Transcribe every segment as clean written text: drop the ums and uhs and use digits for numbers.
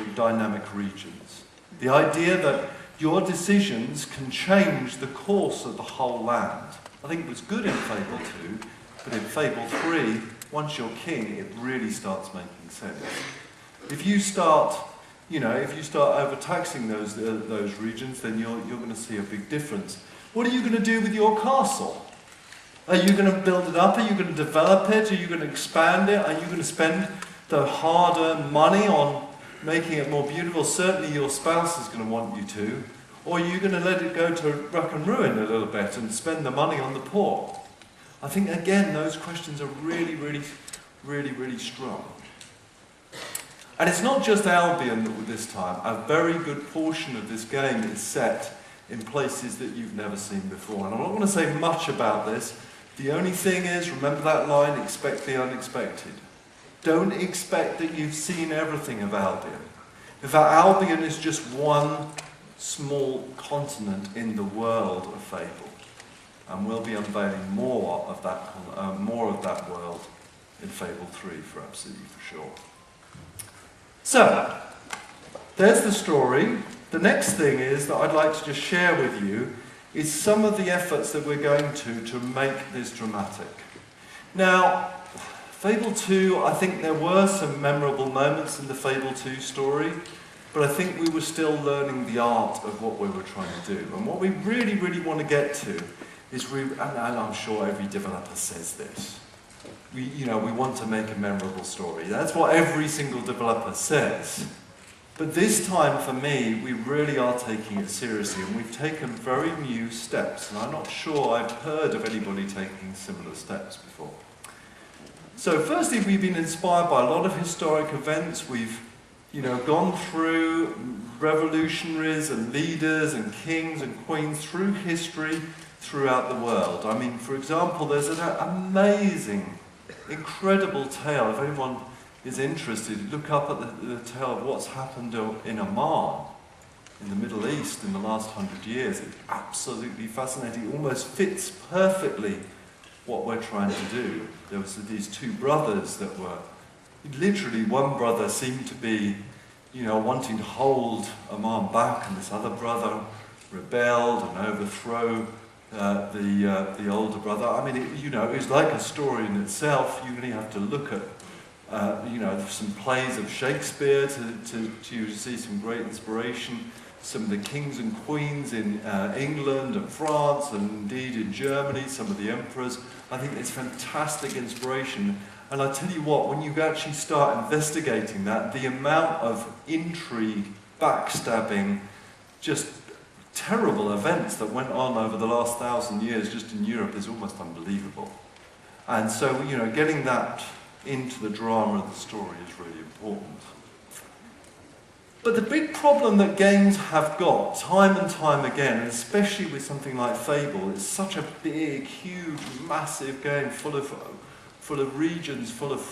called dynamic regions. The idea that your decisions can change the course of the whole land. I think it was good in Fable 2, but in Fable 3, once you're king, it really starts making sense. If you start, overtaxing those regions, then you're going to see a big difference. What are you going to do with your castle? Are you going to build it up? Are you going to develop it? Are you going to expand it? Are you going to spend the hard-earned money on making it more beautiful? Certainly your spouse is going to want you to. Or are you going to let it go to wreck and ruin a little bit and spend the money on the poor? I think, again, those questions are really, really, really, really strong. And it's not just Albion this time. A very good portion of this game is set in places that you've never seen before. And I'm not going to say much about this. The only thing is, remember that line, expect the unexpected. Don't expect that you've seen everything of Albion. In fact, Albion is just one small continent in the world of Fable. And we'll be unveiling more of that world in Fable 3 for absolutely for sure. So, there's the story. The next thing is that I'd like to just share with you is some of the efforts that we're going to make this dramatic. Now, Fable 2, I think there were some memorable moments in the Fable 2 story, but I think we were still learning the art of what we were trying to do. And what we really, really want to get to is, and I'm sure every developer says this, we want to make a memorable story. That's what every single developer says. But this time, for me, we really are taking it seriously, and we've taken very new steps, and I'm not sure I've heard of anybody taking similar steps before. So firstly, we've been inspired by a lot of historic events. We've gone through revolutionaries and leaders and kings and queens through history throughout the world. I mean, for example, there's an amazing, incredible tale. If anyone is interested, look up at the tale of what's happened in Oman, in the Middle East, in the last 100 years. It's absolutely fascinating. It almost fits perfectly what we're trying to do. There was these two brothers that were, literally one brother seemed to be, wanting to hold Oman back, and this other brother rebelled and overthrew the older brother. I mean, it was like a story in itself. You really have to look at some plays of Shakespeare to see some great inspiration. Some of the kings and queens in England and France, and indeed in Germany, some of the emperors. I think it's fantastic inspiration. And I tell you what, when you actually start investigating that, the amount of intrigue, backstabbing, just terrible events that went on over the last 1,000 years just in Europe is almost unbelievable. And so, getting that into the drama of the story is really important. But the big problem that games have got, time and time again, and especially with something like Fable, it's such a big, huge, massive game full of regions, full of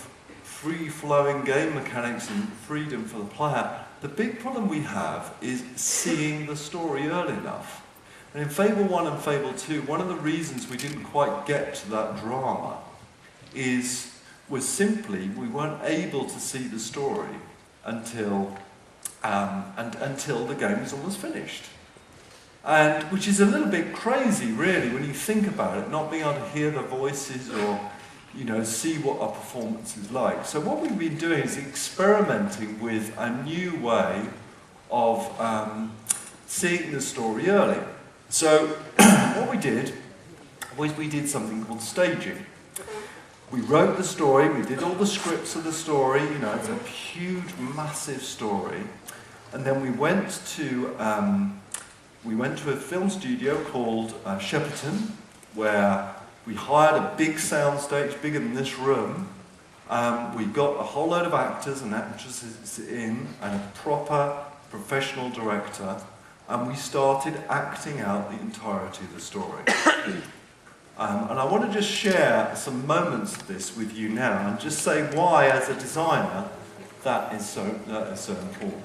free-flowing game mechanics and freedom for the player. The big problem we have is seeing the story early enough. And in Fable 1 and Fable 2, one of the reasons we didn't quite get to that drama was simply we weren't able to see the story until the game was almost finished. And which is a little bit crazy, really, when you think about it, not being able to hear the voices or see what a performance is like. So what we've been doing is experimenting with a new way of seeing the story early. So what we did was we did something called staging. We wrote the story, we did all the scripts of the story, it's a huge, massive story. And then we went to a film studio called Shepperton, where we hired a big sound stage, bigger than this room. We got a whole load of actors and actresses in, and a proper professional director, and we started acting out the entirety of the story. And I want to just share some moments of this with you now, and just say why, as a designer, that is so important.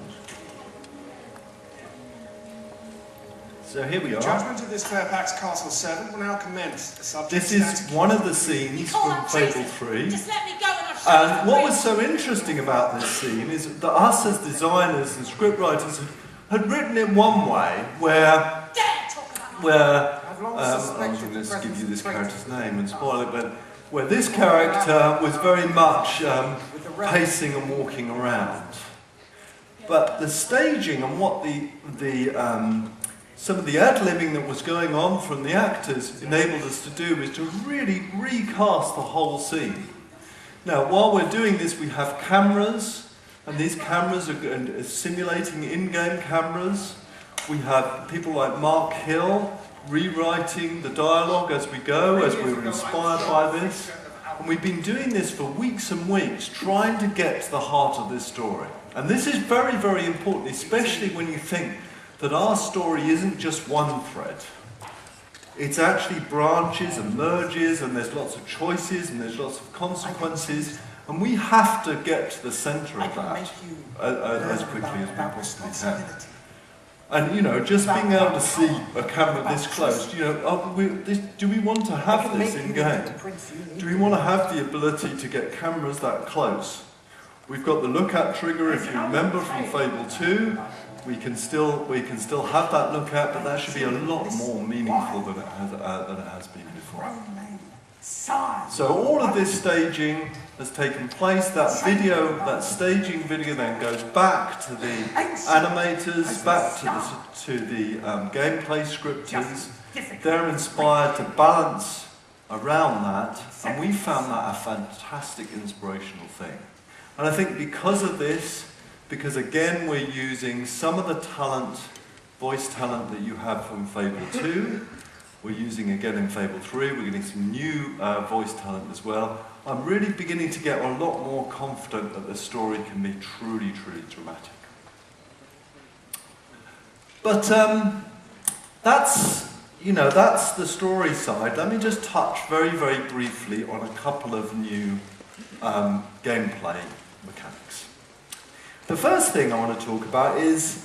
So here we are. Judgment of this Fairfax Castle servant will now commence. This is one of the scenes from Fable 3. Just let me go and I'll And what was so interesting about this scene is that us as designers and scriptwriters had written it one way, where I'm going to give you this character's name and spoil it, but where this character was very much pacing and walking around. But the staging and what some of the ad-libbing that was going on from the actors enabled us to do is to really recast the whole scene. Now, while we're doing this, we have cameras, and these cameras are simulating in-game cameras. We have people like Mark Hill rewriting the dialogue as we go, as we were inspired by this. And we've been doing this for weeks and weeks, trying to get to the heart of this story. And this is very, very important, especially when you think that our story isn't just one thread. It's actually branches and merges, and there's lots of choices, and there's lots of consequences, and we have to get to the centre of that as quickly as we possibly can. And, you know, just being able to see a camera this close, you know, do we want to have this in-game? Do we want to have the ability to get cameras that close? We've got the look-at trigger, if you remember, from Fable 2. We can still have that look-at, but that should be a lot more meaningful than it has been before. So all of this staging has taken place. That staging video then goes back to the animators, back to the gameplay scripters. They're inspired to balance around that, and we found that a fantastic inspirational thing. And I think because of this, because again we're using some of the talent, voice talent that you have from Fable 2, we're using again in Fable 3, we're getting some new voice talent as well. I'm really beginning to get a lot more confident that the story can be truly, truly dramatic. But that's the story side. Let me just touch very, very briefly on a couple of new gameplay mechanics. The first thing I want to talk about is,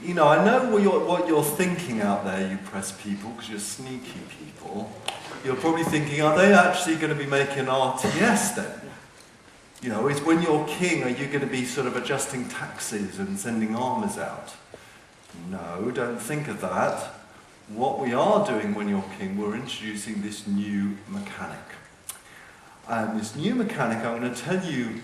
you know, I know what you're thinking out there, you press people, because you're sneaky people. You're probably thinking, are they actually going to be making RTS then? You know, is when you're king, are you going to be sort of adjusting taxes and sending armies out? No, don't think of that. What we are doing when you're king, we're introducing this new mechanic. And this new mechanic, I'm going to tell you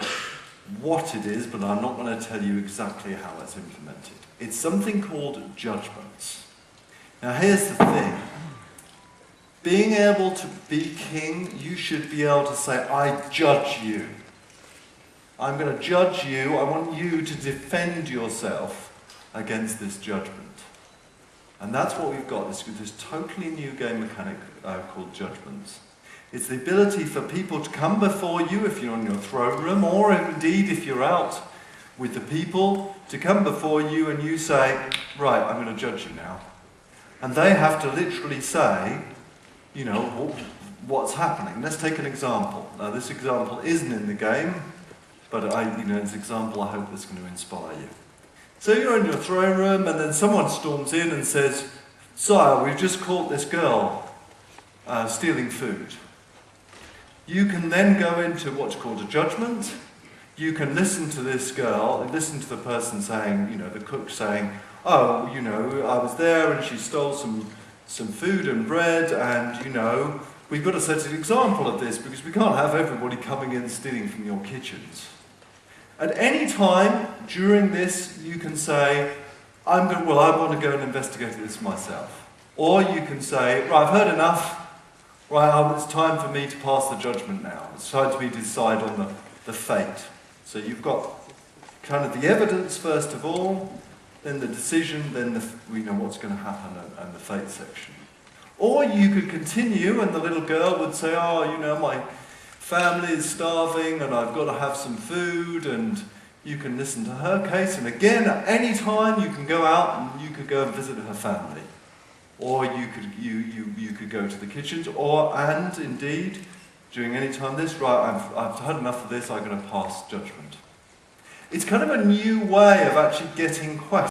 what it is, but I'm not going to tell you exactly how it's implemented. It's something called judgments. Now here's the thing. Being able to be king, you should be able to say, I judge you. I'm going to judge you. I want you to defend yourself against this judgment. And that's what we've got, this totally new game mechanic called judgments. It's the ability for people to come before you if you're in your throne room, or indeed if you're out with the people, to come before you and you say, right, I'm going to judge you now. And they have to literally say, you know, what's happening. Let's take an example. Now this example isn't in the game, but it's an example I hope that's going to inspire you. So you're in your throne room and then someone storms in and says, Sire, we've just caught this girl stealing food. You can then go into what's called a judgment. You can listen to this girl, listen to the person saying, you know, the cook saying, oh, you know, I was there and she stole some food and bread, and, you know, we've got to set an example of this because we can't have everybody coming in stealing from your kitchens. At any time during this, you can say, I want to go and investigate this myself. Or you can say, right, I've heard enough. Right, it's time for me to pass the judgment now. It's time for me to decide on the fate. So you've got kind of the evidence first of all, then the decision, then what's going to happen and the fate section. Or you could continue and the little girl would say, oh, you know, my family is starving and I've got to have some food, and you can listen to her case, and again, at any time you can go out and you could go and visit her family. Or you could go to the kitchens, and indeed, during any time I've had enough of this, I'm going to pass judgment. It's kind of a new way of actually getting questions.